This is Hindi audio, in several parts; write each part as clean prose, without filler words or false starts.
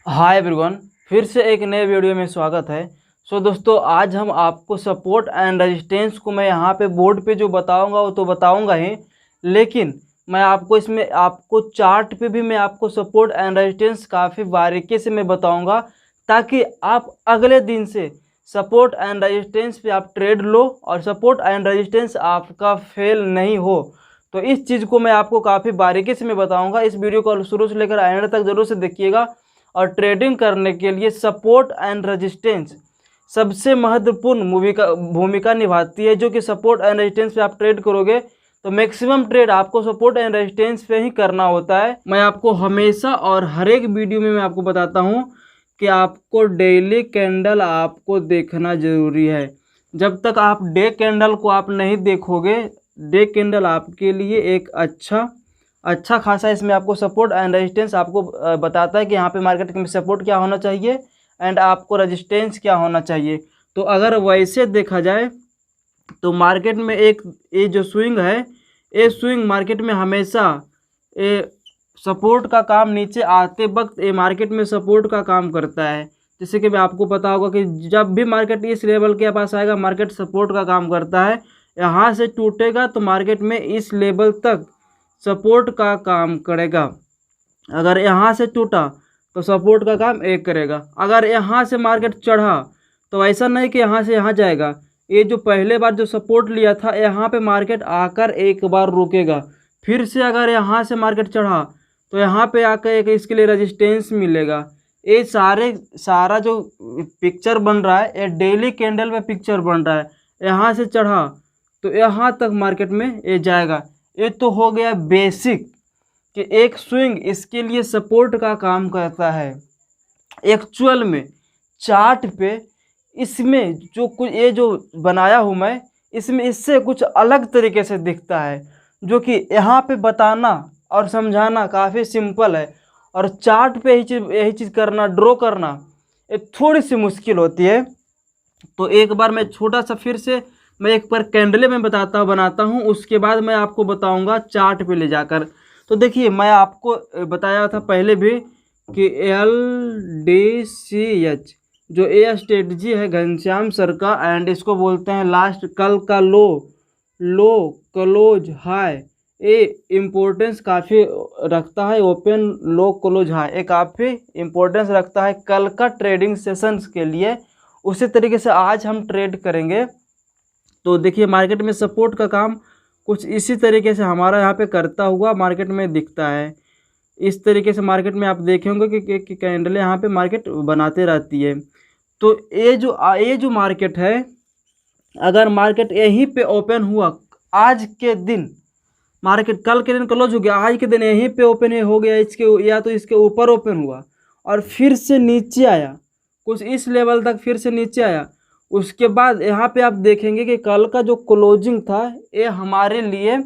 हाय एवरीवन, फिर से एक नए वीडियो में स्वागत है। दोस्तों, आज हम आपको सपोर्ट एंड रेजिस्टेंस को मैं यहाँ पे बोर्ड पे जो बताऊंगा वो तो बताऊंगा ही, लेकिन मैं आपको इसमें आपको चार्ट पे भी मैं आपको सपोर्ट एंड रेजिस्टेंस काफ़ी बारीकी से मैं बताऊंगा, ताकि आप अगले दिन से सपोर्ट एंड रेजिस्टेंस पे आप ट्रेड लो और सपोर्ट एंड रेजिस्टेंस आपका फेल नहीं हो। तो इस चीज़ को मैं आपको काफ़ी बारीकी से मैं बताऊँगा। इस वीडियो को शुरू से लेकर एंड तक जरूर से देखिएगा। और ट्रेडिंग करने के लिए सपोर्ट एंड रेजिस्टेंस सबसे महत्वपूर्ण भूमिका निभाती है, जो कि सपोर्ट एंड रेजिस्टेंस पे आप ट्रेड करोगे तो मैक्सिमम ट्रेड आपको सपोर्ट एंड रेजिस्टेंस पे ही करना होता है। मैं आपको हमेशा और हर एक वीडियो में मैं आपको बताता हूँ कि आपको डेली कैंडल आपको देखना जरूरी है। जब तक आप डे कैंडल को आप नहीं देखोगे, डे कैंडल आपके लिए एक अच्छा खासा इसमें आपको सपोर्ट एंड रेजिस्टेंस आपको बताता है कि यहाँ पे मार्केट में सपोर्ट क्या होना चाहिए एंड आपको रेजिस्टेंस क्या होना चाहिए। तो अगर वैसे देखा जाए तो मार्केट में एक ये जो स्विंग है, ये स्विंग मार्केट में हमेशा ये सपोर्ट का काम नीचे आते वक्त ये मार्केट में सपोर्ट का काम करता है। जैसे कि आपको पता होगा कि जब भी मार्केट इस लेवल के पास आएगा मार्केट सपोर्ट का काम करता है। यहाँ से टूटेगा तो मार्केट में इस लेवल तक सपोर्ट का काम करेगा। अगर यहाँ से टूटा तो सपोर्ट का काम एक करेगा। अगर यहाँ से मार्केट चढ़ा तो ऐसा नहीं कि यहाँ से यहाँ जाएगा, ये जो पहले बार जो सपोर्ट लिया था यहाँ पे मार्केट आकर एक बार रुकेगा। फिर से अगर यहाँ से मार्केट चढ़ा तो यहाँ पे आकर एक इसके लिए रेजिस्टेंस मिलेगा। ये सारा जो पिक्चर बन रहा है ये डेली कैंडल में पिक्चर बन रहा है। यहाँ से चढ़ा तो यहाँ तक मार्केट में ये जाएगा। ये तो हो गया बेसिक कि एक स्विंग इसके लिए सपोर्ट का काम करता है। एक्चुअल में चार्ट पे इसमें जो कुछ ये जो बनाया हूँ मैं, इसमें इससे कुछ अलग तरीके से दिखता है, जो कि यहाँ पे बताना और समझाना काफ़ी सिंपल है। और चार्ट पे यही चीज़ करना, ड्रॉ करना ये थोड़ी सी मुश्किल होती है। तो एक बार मैं छोटा सा फिर से मैं एक बार कैंडले में बनाता हूँ, उसके बाद मैं आपको बताऊंगा चार्ट पे ले जाकर। तो देखिए, मैं आपको बताया था पहले भी कि LDCH जो ये स्ट्रेटजी है घनश्याम सर का, एंड इसको बोलते हैं लास्ट कल का लो क्लोज हाई। ये इम्पोर्टेंस काफ़ी रखता है, ओपन लो क्लोज हाई ये काफ़ी इम्पोर्टेंस रखता है कल का ट्रेडिंग सेशंस के लिए। उसी तरीके से आज हम ट्रेड करेंगे। तो देखिए, मार्केट में सपोर्ट का काम कुछ इसी तरीके से हमारा यहाँ पे करता हुआ मार्केट में दिखता है। इस तरीके से मार्केट में आप देखेंगे कि कैंडल यहाँ पे मार्केट बनाते रहती है। तो ये जो मार्केट है, अगर मार्केट यहीं पे ओपन हुआ आज के दिन, मार्केट कल के दिन क्लोज हो गया, आज के दिन यहीं पे ओपन हो गया इसके, या तो इसके ऊपर ओपन हुआ और फिर से नीचे आया, कुछ इस लेवल तक फिर से नीचे आया, उसके बाद यहाँ पे आप देखेंगे कि कल का जो क्लोजिंग था ये हमारे लिए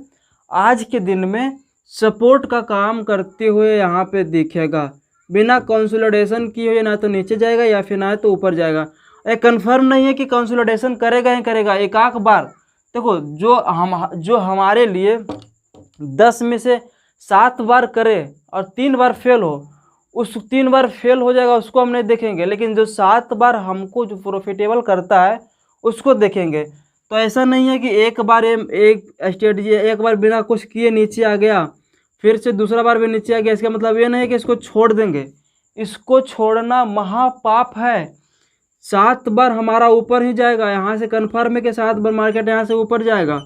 आज के दिन में सपोर्ट का काम करते हुए यहाँ पे दिखेगा। बिना कंसोलिडेशन किए हुए ना तो नीचे जाएगा या फिर ना तो ऊपर जाएगा। ये कंफर्म नहीं है कि कंसोलिडेशन करेगा ही करेगा। एक आध बार देखो, जो हमारे लिए 10 में से 7 बार करे और 3 बार फेल हो, उस 3 बार फेल हो जाएगा उसको हम नहीं देखेंगे, लेकिन जो 7 बार हमको जो प्रॉफिटेबल करता है उसको देखेंगे। तो ऐसा नहीं है कि एक बार एक स्ट्रेटजी एक बार बिना कुछ किए नीचे आ गया, फिर से दूसरा बार भी नीचे आ गया, इसका मतलब ये नहीं है कि इसको छोड़ देंगे। इसको छोड़ना महापाप है। 7 बार हमारा ऊपर ही जाएगा, यहाँ से कन्फर्म है कि 7 बार मार्केट यहाँ से ऊपर जाएगा।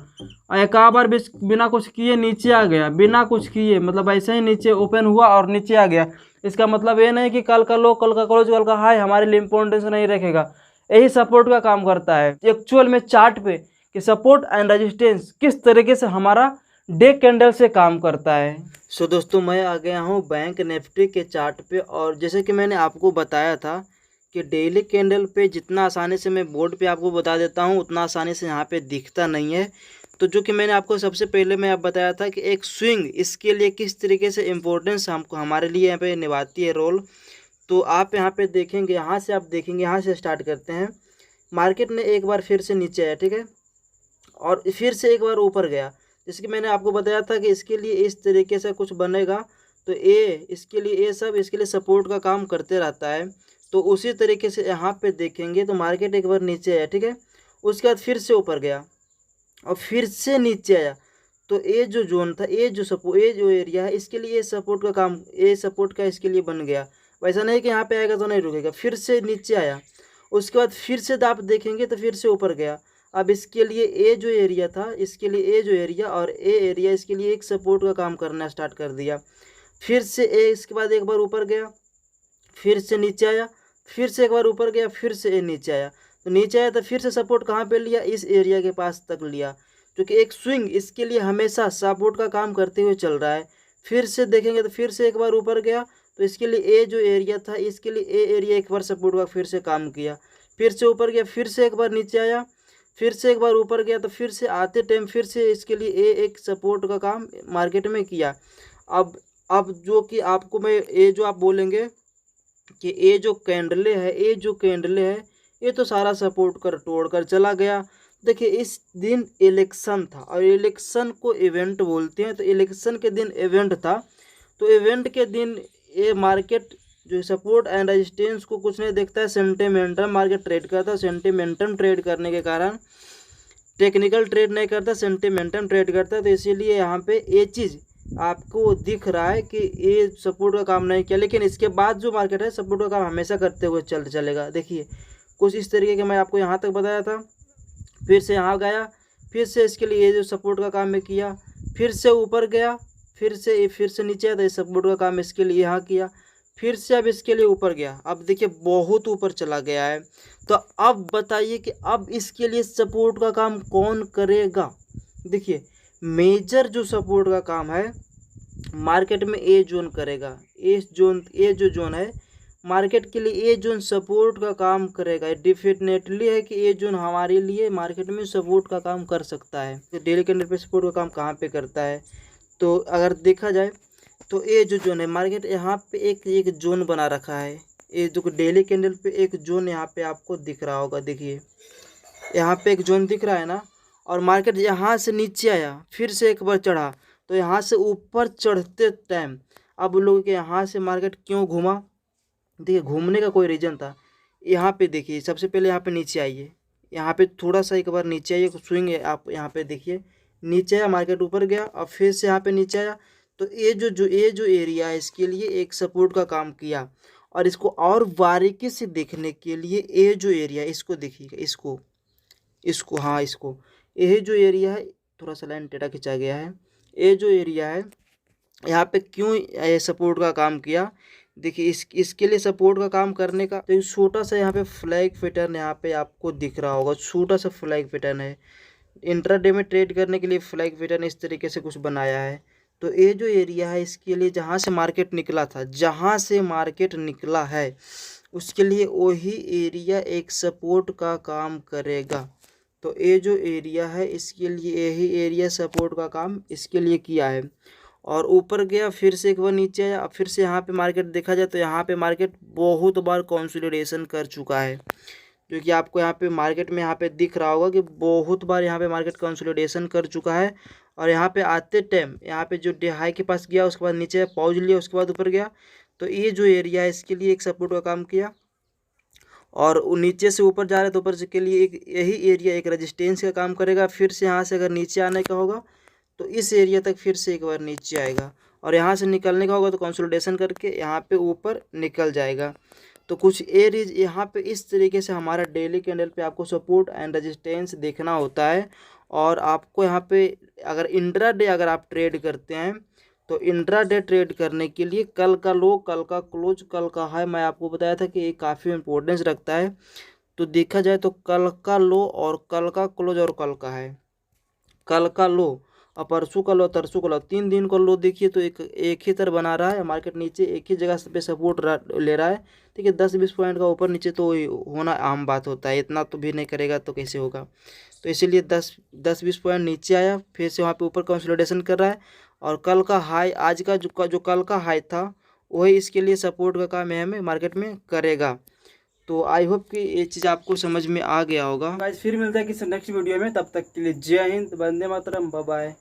एक बार भी बिना कुछ किए नीचे आ गया, बिना कुछ किए मतलब ऐसे ही नीचे ओपन हुआ और नीचे आ गया, इसका मतलब ये नहीं कि कल का लो, कल का क्लोज, कल का हाई हमारे लिए इंपॉर्टेंस नहीं रखेगा। यही सपोर्ट का काम करता है एक्चुअल में चार्ट पे, कि सपोर्ट एंड रेजिस्टेंस किस तरीके से हमारा डे कैंडल से काम करता है। दोस्तों, मैं आ गया हूँ बैंक निफ्टी के चार्ट पे, और जैसे कि मैंने आपको बताया था कि डेली कैंडल पे जितना आसानी से मैं बोर्ड पे आपको बता देता हूँ उतना आसानी से यहाँ पे दिखता नहीं है। तो जो कि मैंने आपको सबसे पहले मैं आप बताया था कि एक स्विंग इसके लिए किस तरीके से इम्पोर्टेंस हमको हमारे लिए यहाँ पे निभाती है रोल। तो आप यहाँ पे देखेंगे, यहाँ से आप देखेंगे, यहाँ से स्टार्ट करते हैं। मार्केट ने एक बार फिर से नीचे आया, ठीक है, और फिर से एक बार ऊपर गया। जैसे कि मैंने आपको बताया था कि इसके लिए इस तरीके से कुछ बनेगा तो ए इसके लिए ए सब इसके लिए सपोर्ट का काम करते रहता है। तो उसी तरीके से यहाँ पे देखेंगे तो मार्केट एक बार नीचे आया, ठीक है, उसके बाद फिर से ऊपर गया और फिर से नीचे आया। तो ए जो जोन था, ए जो एरिया है, इसके लिए सपोर्ट का काम, ए सपोर्ट का इसके लिए बन गया। वैसा नहीं कि यहाँ पे आएगा तो नहीं रुकेगा, फिर से नीचे आया, उसके बाद फिर से आप देखेंगे तो फिर से ऊपर गया। अब इसके लिए ए जो एरिया था, इसके लिए ए जो एरिया और ए एरिया इसके लिए एक सपोर्ट का काम करना स्टार्ट कर दिया। फिर से ए इसके बाद एक बार ऊपर गया, फिर से नीचे आया, फिर से एक बार ऊपर गया, फिर से ए नीचे आया। तो नीचे आया तो फिर से सपोर्ट कहाँ पे लिया, इस एरिया के पास तक लिया, क्योंकि एक स्विंग इसके लिए हमेशा सपोर्ट का काम करते हुए चल रहा है। फिर से देखेंगे तो फिर से एक बार ऊपर गया, तो इसके लिए ए जो एरिया था, इसके लिए ए एरिया एक बार सपोर्ट का फिर से काम किया। फिर से ऊपर गया, फिर से एक बार नीचे आया, फिर से एक बार ऊपर गया, तो फिर से आते टाइम फिर से इसके लिए ए एक सपोर्ट का काम मार्केट में किया। अब जो कि आपको मैं ए जो आप बोलेंगे कि ए जो कैंडले है, ये तो सारा सपोर्ट कर तोड़ कर चला गया। देखिए इस दिन इलेक्शन था और इलेक्शन को इवेंट बोलते हैं, तो इलेक्शन के दिन इवेंट था। तो इवेंट के दिन ये मार्केट जो सपोर्ट एंड रेजिस्टेंस को कुछ नहीं देखता है, सेंटिमेंटम मार्केट ट्रेड करता है। सेंटिमेंटम ट्रेड करने के कारण टेक्निकल ट्रेड नहीं करता, सेंटिमेंटम ट्रेड करता है। तो इसीलिए यहाँ पे ये चीज़ आपको दिख रहा है कि ये सपोर्ट का काम नहीं किया, लेकिन इसके बाद जो मार्केट है सपोर्ट का काम हमेशा करते हुए चलेगा। देखिए कुछ इस तरीके के मैं आपको यहाँ तक बताया था, फिर से यहाँ गया, फिर से इसके लिए ये जो सपोर्ट का काम मैं किया, फिर से ऊपर गया, फिर से नीचे आया, तो इस सपोर्ट का काम इसके लिए यहाँ किया, फिर से अब इसके लिए ऊपर गया। अब देखिए बहुत ऊपर चला गया है। तो अब बताइए कि अब इसके लिए सपोर्ट का काम कौन करेगा। देखिए मेजर जो सपोर्ट का काम है मार्केट में ए जोन करेगा। ए जो जोन है मार्केट के लिए, ए जोन सपोर्ट का काम करेगा। डेफिनेटली है कि ए जोन हमारे लिए मार्केट में सपोर्ट का काम कर सकता है। तो डेली कैंडल पे सपोर्ट का काम कहाँ पे करता है, तो अगर देखा जाए तो ए जो जोन है मार्केट यहाँ पे एक जोन बना रखा है। ये जो डेली कैंडल पे एक जोन यहाँ पे आपको दिख रहा होगा, देखिए यहाँ पे एक जोन दिख रहा है ना। और मार्केट यहाँ से नीचे आया, फिर से एक बार चढ़ा, तो यहाँ से ऊपर चढ़ते टाइम अब लोगों के यहाँ से मार्केट क्यों घूमा, देखिए घूमने का कोई रीज़न था। यहाँ पे देखिए सबसे पहले यहाँ पे नीचे आइए, यहाँ पे थोड़ा सा एक बार नीचे आइए, स्विंग है आप यहाँ पे देखिए, नीचे आया मार्केट ऊपर गया और फिर से यहाँ पे नीचे आया। तो ये जो एरिया है इसके लिए एक सपोर्ट का काम किया। और इसको और बारीकी से देखने के लिए ये जो एरिया इसको देखिएगा, इसको ये जो एरिया है, थोड़ा सा लाइन टेढ़ा खिंचा गया है, ये जो एरिया है यहाँ पे क्यों ये सपोर्ट का काम किया। देखिए इसके लिए सपोर्ट का काम करने का तो छोटा सा यहाँ पे फ्लैग पैटर्न यहाँ पे आपको दिख रहा होगा, छोटा सा फ्लैग पैटर्न है। इंट्राडे में ट्रेड करने के लिए फ्लैग पैटर्न इस तरीके से कुछ बनाया है। तो ये जो एरिया है इसके लिए जहाँ से मार्केट निकला है उसके लिए वही एरिया एक सपोर्ट का काम करेगा। तो ये जो एरिया है इसके लिए यही एरिया सपोर्ट का काम इसके लिए किया है। और ऊपर गया, फिर से एक बार नीचे आया, फिर से यहाँ पे मार्केट देखा जाए तो यहाँ पे मार्केट बहुत बार कंसोलिडेशन कर चुका है, क्योंकि आपको यहाँ पे मार्केट में यहाँ पे दिख रहा होगा कि बहुत बार यहाँ पे मार्केट कंसोलिडेशन कर चुका है। और यहाँ पे आते टाइम यहाँ पे जो हाई के पास गया, उसके बाद नीचे पॉज लिया, उसके बाद ऊपर गया। तो ये जो एरिया है इसके लिए एक सपोर्ट का काम किया। और नीचे से ऊपर जा रहा है तो ऊपर से के लिए एक यही एरिया एक रेजिस्टेंस का काम करेगा। फिर से यहाँ से अगर नीचे आने का होगा तो इस एरिया तक फिर से एक बार नीचे आएगा, और यहाँ से निकलने का होगा तो कंसोलिडेशन करके यहाँ पे ऊपर निकल जाएगा। तो कुछ एरिज यहाँ पे इस तरीके से हमारा डेली कैंडल पे आपको सपोर्ट एंड रेजिस्टेंस देखना होता है। और आपको यहाँ पे अगर इंट्राडे अगर आप ट्रेड करते हैं तो इंट्राडे ट्रेड करने के लिए कल का लो, कल का क्लोज, कल का हाई, मैं आपको बताया था कि ये काफ़ी इम्पोर्टेंस रखता है। तो देखा जाए तो कल का लो और कल का क्लोज और कल का हाई, कल का लो और परसों का लो, तरसों का लो, 3 दिन का लो देखिए तो एक ही तरह बना रहा है। मार्केट नीचे एक ही जगह पे सपोर्ट ले रहा है। ठीक है, 10-20 पॉइंट का ऊपर नीचे तो होना आम बात होता है, इतना तो भी नहीं करेगा तो कैसे होगा। तो इसीलिए 10-20 पॉइंट नीचे आया, फिर से वहाँ पे ऊपर कंसोलिडेशन कर रहा है। और कल का हाई, आज का जो कल का हाई था वही इसके लिए सपोर्ट का काम है, हमें मार्केट में करेगा। तो आई होप कि ये चीज़ आपको समझ में आ गया होगा। गाइस फिर मिलता है किसी नेक्स्ट वीडियो में, तब तक के लिए जय हिंद, वंदे मातरम, बाय बाय।